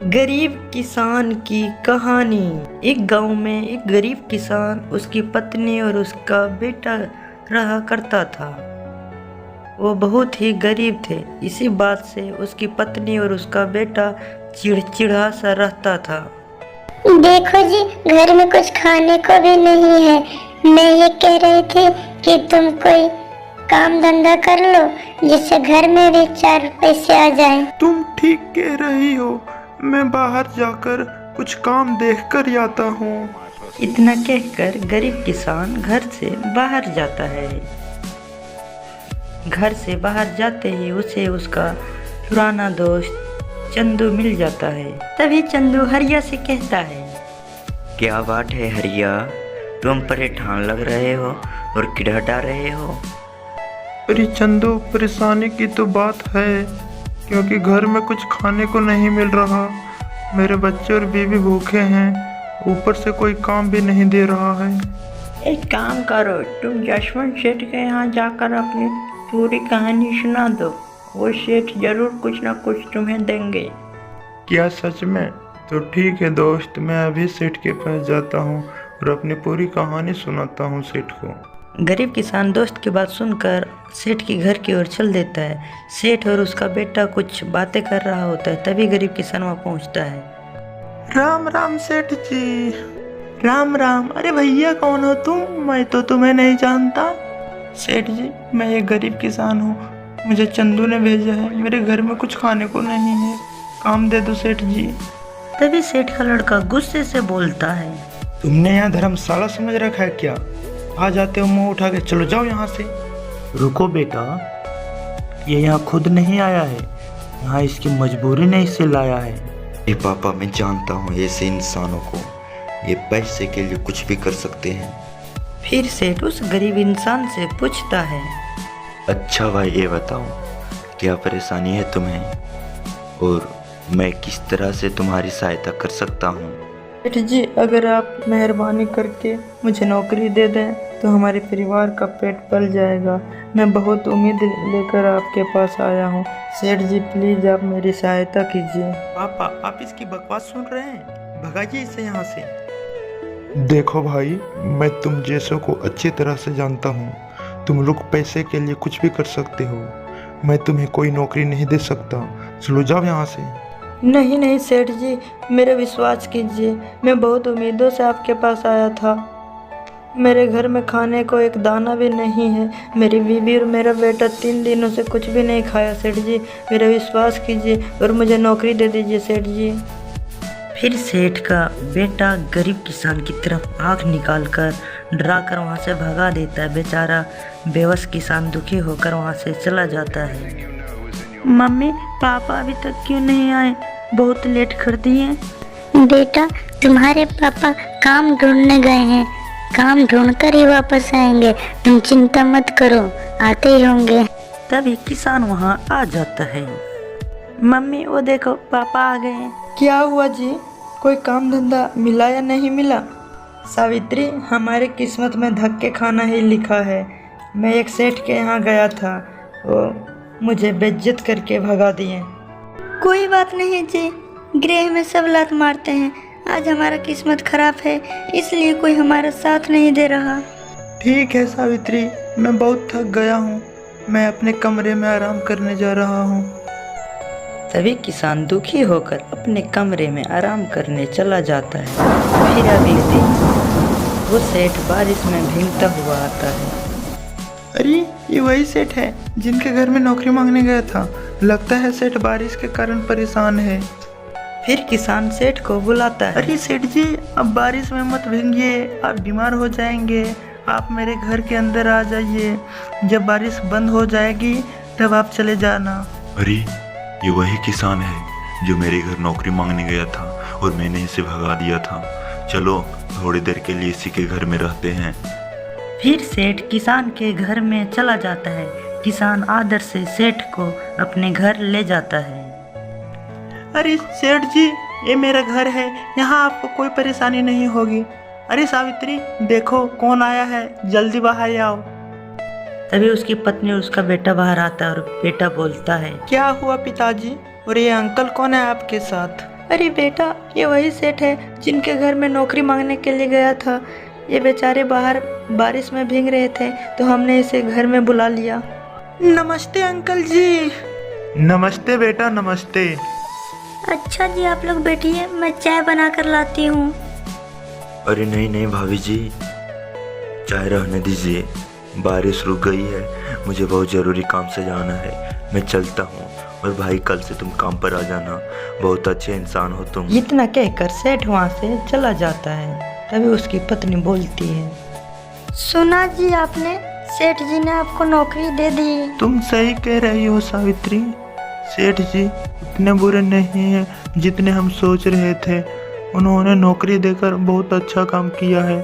गरीब किसान की कहानी। एक गांव में एक गरीब किसान, उसकी पत्नी और उसका बेटा रहा करता था। वो बहुत ही गरीब थे। इसी बात से उसकी पत्नी और उसका बेटा चिड़चिड़ा सा रहता था। देखो जी, घर में कुछ खाने को भी नहीं है। मैं ये कह रही थी कि तुम कोई काम धंधा कर लो जिससे घर में भी 4 पैसे आ जाए। तुम ठीक कह रही हो, मैं बाहर जाकर कुछ काम देख कर आता हूँ। इतना कहकर गरीब किसान घर से बाहर जाता है। घर से बाहर जाते ही उसे उसका पुराना दोस्त चंदू मिल जाता है। तभी चंदू हरिया से कहता है, क्या बात है हरिया, तुम परेशान लग रहे हो और किड़हटा रहे हो। अरे चंदू, परेशानी की तो बात है, क्योंकि घर में कुछ खाने को नहीं मिल रहा। मेरे बच्चे और बीवी भूखे हैं, ऊपर से कोई काम भी नहीं दे रहा है। एक काम करो, तुम जसवंत सेठ के यहाँ जाकर अपनी पूरी कहानी सुना दो। वो सेठ जरूर कुछ ना कुछ तुम्हें देंगे। क्या सच में? तो ठीक है दोस्त, मैं अभी सेठ के पास जाता हूँ और अपनी पूरी कहानी सुनाता हूँ सेठ को। गरीब किसान दोस्त की बात सुनकर सेठ के घर की ओर चल देता है। सेठ और उसका बेटा कुछ बातें कर रहा होता है। तभी गरीब किसान वहाँ पहुँचता है। राम राम सेठ जी। राम राम। अरे भैया, कौन हो तुम? मैं तो तुम्हें नहीं जानता। सेठ जी, मैं एक गरीब किसान हूँ, मुझे चंदू ने भेजा है। मेरे घर में कुछ खाने को नहीं है, काम दे दो सेठ जी। तभी सेठ का लड़का गुस्से से बोलता है, तुमने यहाँ धर्मशाला समझ रखा है क्या? आ जाते हो मुंह उठा के, चलो जाओ यहाँ से। रुको बेटा, ये यहाँ खुद नहीं आया है, यहाँ इसकी मजबूरी ने इसे लाया है। ये पापा, मैं जानता हूँ ऐसे इंसानों को, ये पैसे के लिए कुछ भी कर सकते हैं। फिर सेठ उस गरीब इंसान से पूछता है, अच्छा भाई, ये बताओ क्या परेशानी है तुम्हें और मैं किस तरह से तुम्हारी सहायता कर सकता हूँ। सेठ जी, अगर आप मेहरबानी करके मुझे नौकरी दे दें तो हमारे परिवार का पेट पल जाएगा। मैं बहुत उम्मीद लेकर आपके पास आया हूँ। सेठ जी, प्लीज आप मेरी सहायता कीजिए। पापा, आप इसकी बकवास सुन रहे हैं? भगाइए इसे यहाँ से। देखो भाई, मैं तुम जैसों को अच्छी तरह से जानता हूँ। तुम लोग पैसे के लिए कुछ भी कर सकते हो, मैं तुम्हें कोई नौकरी नहीं दे सकता। चलो जाओ यहाँ से। नहीं नहीं सेठ जी, मेरा विश्वास कीजिए, मैं बहुत उम्मीदों से आपके पास आया था। मेरे घर में खाने को एक दाना भी नहीं है। मेरी बीवी और मेरा बेटा 3 दिनों से कुछ भी नहीं खाया। सेठ जी, मेरा विश्वास कीजिए और मुझे नौकरी दे दीजिए सेठ जी। फिर सेठ का बेटा गरीब किसान की तरफ आँख निकालकर डराकर वहाँ से भगा देता है। बेचारा बेबस किसान दुखी होकर वहाँ से चला जाता है। मम्मी पापा अभी तक क्यों नहीं आए? बहुत लेट कर दिए। बेटा, तुम्हारे पापा काम ढूंढने गए हैं, काम ढूंढकर ही वापस आएंगे। तुम चिंता मत करो, आते ही होंगे। तभी किसान वहाँ आ जाता है। मम्मी वो देखो, पापा आ गए हैं। क्या हुआ जी? कोई काम धंधा मिला या नहीं मिला? सावित्री, हमारे किस्मत में धक्के खाना ही लिखा है। मैं एक सेठ के यहाँ गया था, वो मुझे बेइज्जत करके भगा दिए। कोई बात नहीं जी, गृह में सब लात मारते हैं। आज हमारा किस्मत खराब है, इसलिए कोई हमारा साथ नहीं दे रहा। ठीक है सावित्री, मैं बहुत थक गया हूँ, मैं अपने कमरे में आराम करने जा रहा हूँ। तभी किसान दुखी होकर अपने कमरे में आराम करने चला जाता है। फिर अगले दिन वो सेठ बारिश में भीगता हुआ आता है। अरे, ये वही सेठ है जिनके घर में नौकरी मांगने गया था। लगता है सेठ बारिश के कारण परेशान है। फिर किसान सेठ को बुलाता है। अरे सेठ जी, अब बारिश में मत भीगिए, आप बीमार हो जाएंगे। आप मेरे घर के अंदर आ जाइए, जब बारिश बंद हो जाएगी तब आप चले जाना। अरे, ये वही किसान है जो मेरे घर नौकरी मांगने गया था और मैंने इसे भगा दिया था। चलो थोड़ी देर के लिए इसी के घर में रहते हैं। फिर सेठ किसान के घर में चला जाता है। किसान आदर से सेठ को अपने घर ले जाता है। अरे सेठ जी, ये मेरा घर है, यहाँ आपको कोई परेशानी नहीं होगी। अरे सावित्री, देखो कौन आया है, जल्दी बाहर आओ। तभी उसकी पत्नी और उसका बेटा बाहर आता है और बेटा बोलता है, क्या हुआ पिताजी? और ये अंकल कौन है आपके साथ? अरे बेटा, ये वही सेठ है जिनके घर में नौकरी मांगने के लिए गया था। ये बेचारे बाहर बारिश में भीग रहे थे तो हमने इसे घर में बुला लिया। नमस्ते अंकल जी। नमस्ते बेटा, नमस्ते। अच्छा जी, आप लोग बैठिए, मैं चाय बना कर लाती हूँ। अरे नहीं नहीं भाभी जी, चाय रहने दीजिए, बारिश रुक गई है, मुझे बहुत ज़रूरी काम से जाना है, मैं चलता हूँ। और भाई कल से तुम काम पर आ जाना, बहुत अच्छे इंसान हो तुम। इतना कहकर सेठ वहाँ से चला जाता है। तभी उसकी पत्नी बोलती है, सुना जी आपने, सेठ जी ने आपको नौकरी दे दी। तुम सही कह रही हो सावित्री, सेठ जी इतने बुरे नहीं हैं जितने हम सोच रहे थे। उन्होंने नौकरी देकर बहुत अच्छा काम किया है।